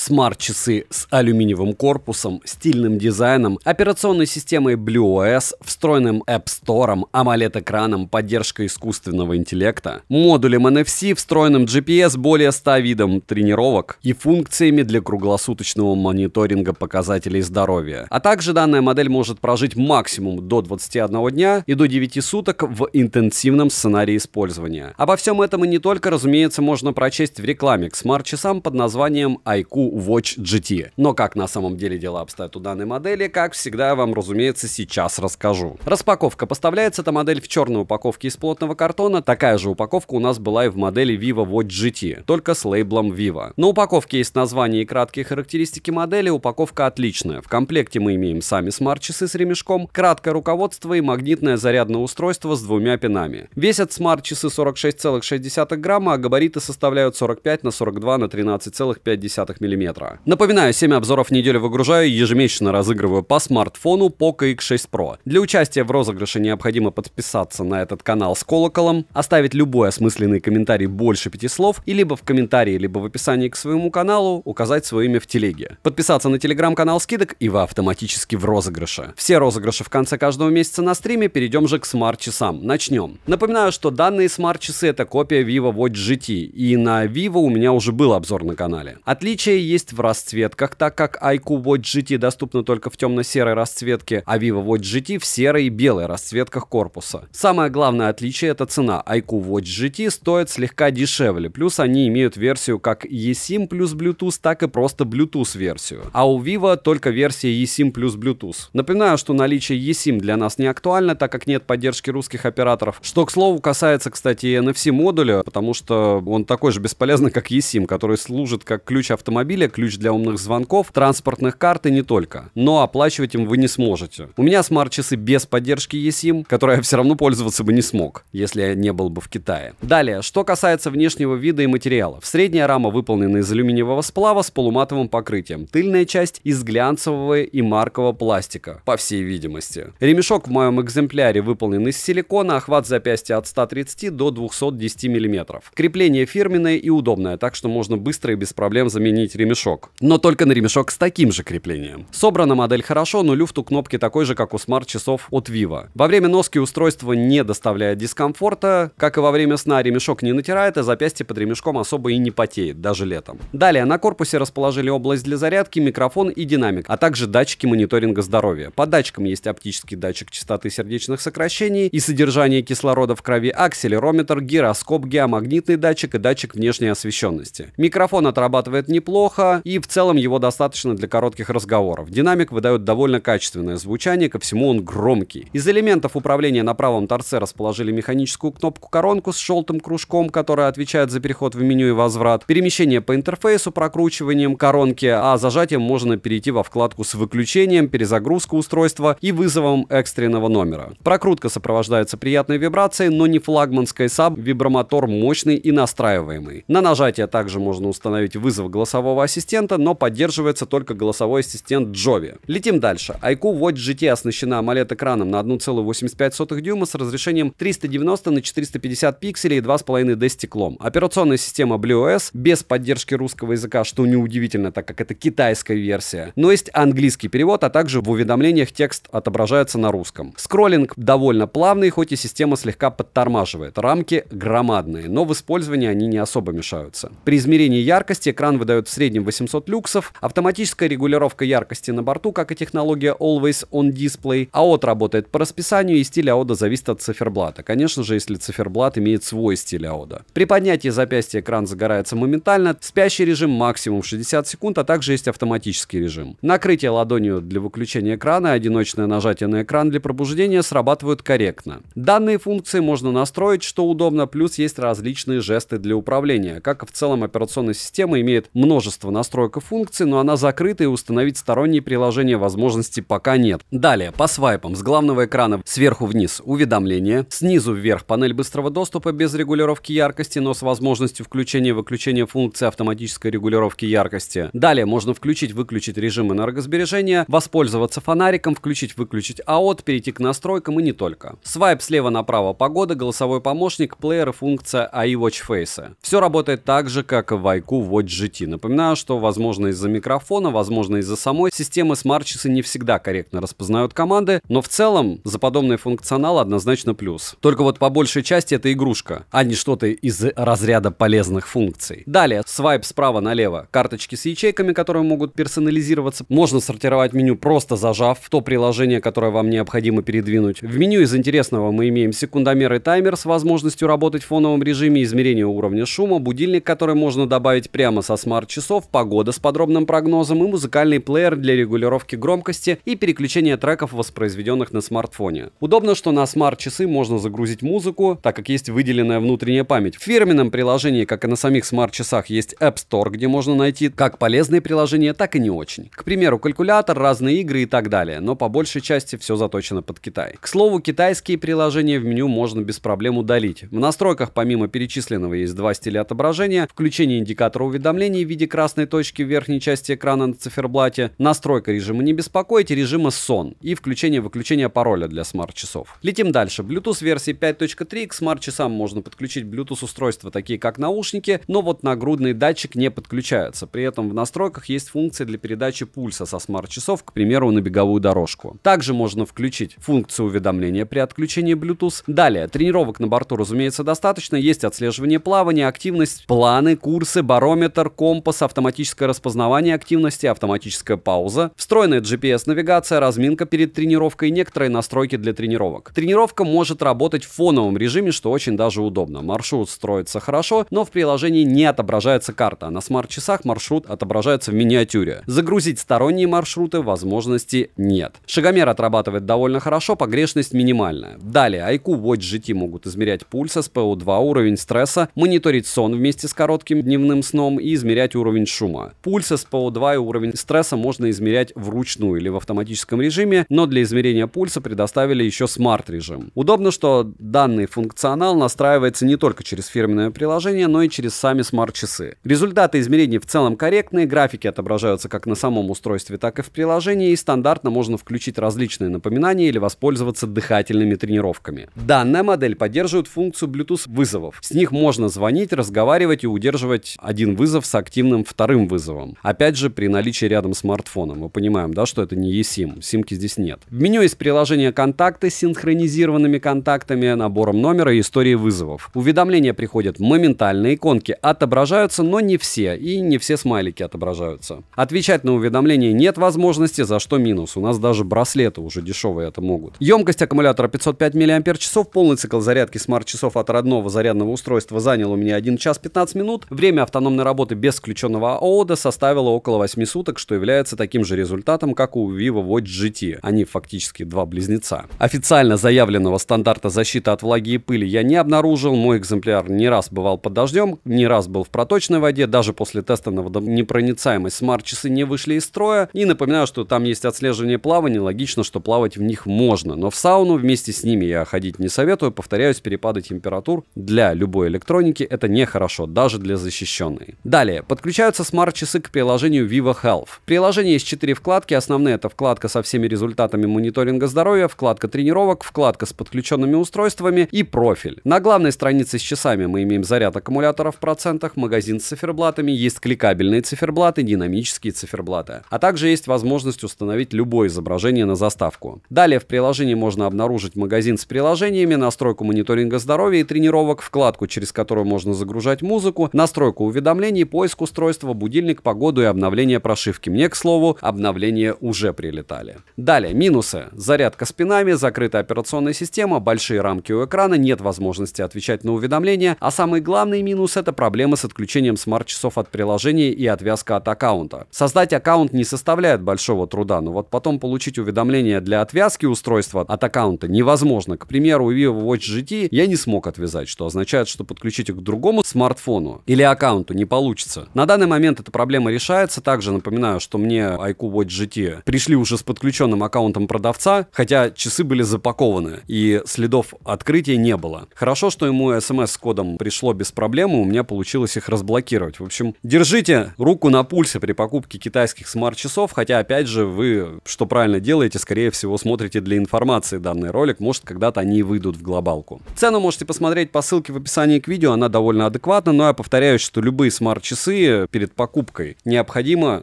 Смарт-часы с алюминиевым корпусом, стильным дизайном, операционной системой BlueOS, встроенным App Store, AMOLED-экраном, поддержкой искусственного интеллекта, модулем NFC, встроенным GPS, более 100 видом тренировок и функциями для круглосуточного мониторинга показателей здоровья. А также данная модель может прожить максимум до 21 дня и до 9 суток в интенсивном сценарии использования. Обо всем этом и не только, разумеется, можно прочесть в рекламе к смарт-часам под названием iQOO Watch GT. Но как на самом деле дела обстоят у данной модели, как всегда, я вам, разумеется, сейчас расскажу. Распаковка. Поставляется эта модель в черной упаковке из плотного картона. Такая же упаковка у нас была и в модели Vivo Watch GT, только с лейблом Vivo. На упаковке есть название и краткие характеристики модели. Упаковка отличная. В комплекте мы имеем сами смарт-часы с ремешком, краткое руководство и магнитное зарядное устройство с двумя пинами. Весят смарт-часы 46,6 грамма, а габариты составляют 45 на 42 на 13,5 мм. Напоминаю, 7 обзоров в неделю выгружаю и ежемесячно разыгрываю по смартфону Poco X6 Pro. Для участия в розыгрыше необходимо подписаться на этот канал с колоколом, оставить любой осмысленный комментарий больше 5 слов и либо в комментарии, либо в описании к своему каналу указать свое имя в телеге. Подписаться на телеграм-канал скидок, и вы автоматически в розыгрыше. Все розыгрыши в конце каждого месяца на стриме. Перейдем же к смарт-часам. Начнем. Напоминаю, что данные смарт-часы это копия Vivo Watch GT, и на Vivo у меня уже был обзор на канале. Отличия есть в расцветках, так как iQOO Watch GT доступна только в темно-серой расцветке, а Vivo Watch GT в серой и белой расцветках корпуса. Самое главное отличие — это цена. iQOO Watch GT стоит слегка дешевле, плюс они имеют версию как eSIM плюс Bluetooth, так и просто Bluetooth версию. А у Vivo только версия eSIM плюс Bluetooth. Напоминаю, что наличие eSIM для нас не актуально, так как нет поддержки русских операторов, что, к слову, касается, кстати, и NFC модуля, потому что он такой же бесполезный, как eSIM, который служит как ключ автомобиля, ключ для умных звонков, транспортных карт и не только. Но оплачивать им вы не сможете. У меня смарт-часы без поддержки eSIM, которой я все равно пользоваться бы не смог, если я не был бы в Китае. Далее, что касается внешнего вида и материалов. Средняя рама выполнена из алюминиевого сплава с полуматовым покрытием. Тыльная часть из глянцевого и маркового пластика, по всей видимости. Ремешок в моем экземпляре выполнен из силикона, охват запястья от 130 до 210 мм. Крепление фирменное и удобное, так что можно быстро и без проблем заменить ремешок. Но только на ремешок с таким же креплением. Собрана модель хорошо, но люфт у кнопки такой же, как у смарт-часов от Vivo. Во время носки устройство не доставляет дискомфорта, как и во время сна ремешок не натирает, а запястье под ремешком особо и не потеет, даже летом. Далее, на корпусе расположили область для зарядки, микрофон и динамик, а также датчики мониторинга здоровья. По датчикам есть оптический датчик частоты сердечных сокращений и содержания кислорода в крови, акселерометр, гироскоп, геомагнитный датчик и датчик внешней освещенности. Микрофон отрабатывает неплохо, и в целом его достаточно для коротких разговоров. Динамик выдает довольно качественное звучание, ко всему он громкий. Из элементов управления на правом торце расположили механическую кнопку-коронку с желтым кружком, которая отвечает за переход в меню и возврат, перемещение по интерфейсу прокручиванием коронки, а зажатием можно перейти во вкладку с выключением, перезагрузку устройства и вызовом экстренного номера. Прокрутка сопровождается приятной вибрацией, но не флагманской SAB, вибромотор мощный и настраиваемый. На нажатие также можно установить вызов голосового ассистента, но поддерживается только голосовой ассистент Jovi. Летим дальше. iQOO Watch GT оснащена AMOLED-экраном на 1,85 дюйма с разрешением 390 на 450 пикселей и 2,5D стеклом. Операционная система BlueOS без поддержки русского языка, что неудивительно, так как это китайская версия. Но есть английский перевод, а также в уведомлениях текст отображается на русском. Скроллинг довольно плавный, хоть и система слегка подтормаживает. Рамки громадные, но в использовании они не особо мешаются. При измерении яркости экран выдает в среднем 800 люксов, автоматическая регулировка яркости на борту, как и технология Always On Display. AOD работает по расписанию, и стиль AOD зависит от циферблата. Конечно же, если циферблат имеет свой стиль AOD. При поднятии запястья экран загорается моментально, спящий режим максимум 60 секунд, а также есть автоматический режим. Накрытие ладонью для выключения экрана и одиночное нажатие на экран для пробуждения срабатывают корректно. Данные функции можно настроить, что удобно, плюс есть различные жесты для управления. Как и в целом операционная система имеет множество настроек и функций, но она закрыта и установить сторонние приложения возможности пока нет. Далее, по свайпам с главного экрана сверху вниз уведомления, снизу вверх панель быстрого доступа без регулировки яркости, но с возможностью включения и выключения функции автоматической регулировки яркости. Далее можно включить-выключить режим энергосбережения, воспользоваться фонариком, включить-выключить AOD, перейти к настройкам и не только. Свайп слева направо — погода, голосовой помощник, плеер и функция AI Watch Face. Все работает так же, как и в iQOO Watch GT. Напоминаю, что, возможно, из-за микрофона, возможно, из-за самой системы смарт-часы не всегда корректно распознают команды, но в целом за подобный функционал однозначно плюс. Только вот по большей части это игрушка, а не что-то из разряда полезных функций. Далее, свайп справа налево. Карточки с ячейками, которые могут персонализироваться. Можно сортировать меню, просто зажав то приложение, которое вам необходимо передвинуть. В меню из интересного мы имеем секундомер и таймер с возможностью работать в фоновом режиме, измерение уровня шума, будильник, который можно добавить прямо со смарт-часов, погода с подробным прогнозом и музыкальный плеер для регулировки громкости и переключения треков, воспроизведенных на смартфоне. Удобно, что на смарт-часы можно загрузить музыку, так как есть выделенная внутренняя память. В фирменном приложении, как и на самих смарт-часах, есть App Store, где можно найти как полезные приложения, так и не очень. К примеру, калькулятор, разные игры и так далее, но по большей части все заточено под Китай. К слову, китайские приложения в меню можно без проблем удалить. В настройках помимо перечисленного есть два стиля отображения: включение индикатора уведомлений в виде красной точки в верхней части экрана на циферблате, настройка режима «Не беспокоить» и режима «Сон» и включение-выключение пароля для смарт-часов. Летим дальше. Bluetooth версии 5.3. К смарт-часам можно подключить Bluetooth устройства, такие как наушники, но вот нагрудный датчик не подключается. При этом в настройках есть функция для передачи пульса со смарт-часов, к примеру, на беговую дорожку. Также можно включить функцию уведомления при отключении Bluetooth. Далее, тренировок на борту, разумеется, достаточно. Есть отслеживание плавания, активность, планы, курсы, барометр, компас, автоматическое распознавание активности, автоматическая пауза, встроенная GPS-навигация, разминка перед тренировкой и некоторые настройки для тренировок. Тренировка может работать в фоновом режиме, что очень даже удобно. Маршрут строится хорошо, но в приложении не отображается карта, а на смарт-часах маршрут отображается в миниатюре. Загрузить сторонние маршруты возможности нет. Шагомер отрабатывает довольно хорошо, погрешность минимальная. Далее, iQOO Watch GT могут измерять пульс, SpO2, уровень стресса, мониторить сон вместе с коротким дневным сном и измерять уровень шума. Пульс, SpO2 и уровень стресса можно измерять вручную или в автоматическом режиме, но для измерения пульса предоставили еще смарт-режим. Удобно, что данный функционал настраивается не только через фирменное приложение, но и через сами смарт-часы. Результаты измерений в целом корректные, графики отображаются как на самом устройстве, так и в приложении, и стандартно можно включить различные напоминания или воспользоваться дыхательными тренировками. Данная модель поддерживает функцию Bluetooth вызовов. С них можно звонить, разговаривать и удерживать один вызов с активным вторым вызовом. Опять же, при наличии рядом смартфона. Мы понимаем, да, что это не eSIM. Симки здесь нет. В меню есть приложение «Контакты» с синхронизированными контактами, набором номера и историей вызовов. Уведомления приходят моментально, иконки отображаются, но не все, и не все смайлики отображаются. Отвечать на уведомления нет возможности, за что минус. У нас даже браслеты уже дешевые это могут. Емкость аккумулятора 505 мАч, полный цикл зарядки смарт-часов от родного зарядного устройства занял у меня 1 час 15 минут. Время автономной работы без включенного АОДа составило около 8 суток, что является таким же результатом, как у Vivo Watch GT. Они фактически два близнеца. Официально заявленного стандарта защиты от влаги и пыли я не обнаружил. Мой экземпляр не раз бывал под дождем, не раз был в проточной воде. Даже после теста на водонепроницаемость смарт-часы не вышли из строя. И напоминаю, что там есть отслеживание плавания. Логично, что плавать в них можно. Но в сауну вместе с ними я ходить не советую. Повторяюсь, перепады температур для любой электроники это нехорошо, даже для защищенной. Далее, подключаются смарт-часы к приложению Vivo Health. В приложении есть 4 вкладки. Основные — это вкладка со всеми результатами мониторинга здоровья, вкладка тренировок, вкладка с подключенными устройствами и профиль. На главной странице с часами мы имеем заряд аккумулятора в процентах, магазин с циферблатами, есть кликабельные циферблаты, динамические циферблаты. А также есть возможность установить любое изображение на заставку. Далее в приложении можно обнаружить магазин с приложениями, настройку мониторинга здоровья и тренировок, вкладку, через которую можно загружать музыку, настройку уведомлений, поиск устройства, будильник, погоду и обновление прошивки. Мне, к слову, обновления уже прилетали. Далее, минусы. Зарядка с пинами, закрытая операционная система, большие рамки у экрана, нет возможности отвечать на уведомления, а самый главный минус — это проблемы с отключением смарт-часов от приложения и отвязка от аккаунта. Создать аккаунт не составляет большого труда, но вот потом получить уведомления для отвязки устройства от аккаунта невозможно. К примеру, у Vivo Watch GT я не смог отвязать, что означает, что подключить их к другому смартфону или аккаунту не получится. На данный момент эта проблема решается. Также напоминаю, что мне iQOO Watch GT пришли уже с подключенным аккаунтом продавца, хотя часы были запакованы и следов открытия не было. Хорошо, что ему смс с кодом пришло без проблем, и у меня получилось их разблокировать. В общем, держите руку на пульсе при покупке китайских смарт-часов, хотя, опять же, вы, что правильно делаете, скорее всего, смотрите для информации данный ролик, может, когда-то они и выйдут в глобалку. Цену можете посмотреть по ссылке в описании к видео, она довольно адекватна, но я повторяюсь, что любые смарт-часы перед покупкой необходимо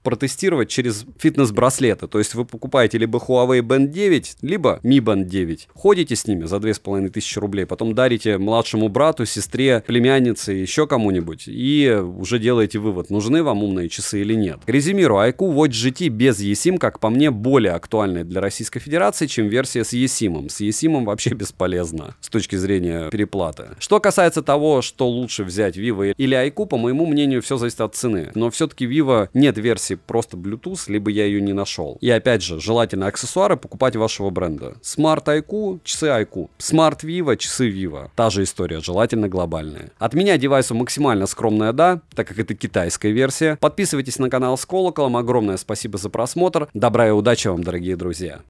протестировать через фитнес-браслеты. То есть вы покупаете либо Huawei Band 9, либо Mi Band 9. Ходите с ними за 2500 рублей, потом дарите младшему брату, сестре, племяннице, еще кому-нибудь, и уже делаете вывод, нужны вам умные часы или нет. Резюмирую, iQOO Watch GT без eSIM, как по мне, более актуальная для Российской Федерации, чем версия с eSIM. С eSIM вообще бесполезно с точки зрения переплаты. Что касается того, что лучше взять, Vivo или iQOO, по моему мнению, все зависит от цены. Но все-таки Vivo нет версии просто Bluetooth, либо я ее не нашел. И опять же, желательно аксессуары покупать вашего бренда. Smart iQOO, часы iQOO. Smart Vivo, часы Vivo. Та же история, желательно глобальная. От меня девайсу максимально скромная «да», так как это китайская версия. Подписывайтесь на канал с колоколом. Огромное спасибо за просмотр. Добра и удачи вам, дорогие друзья.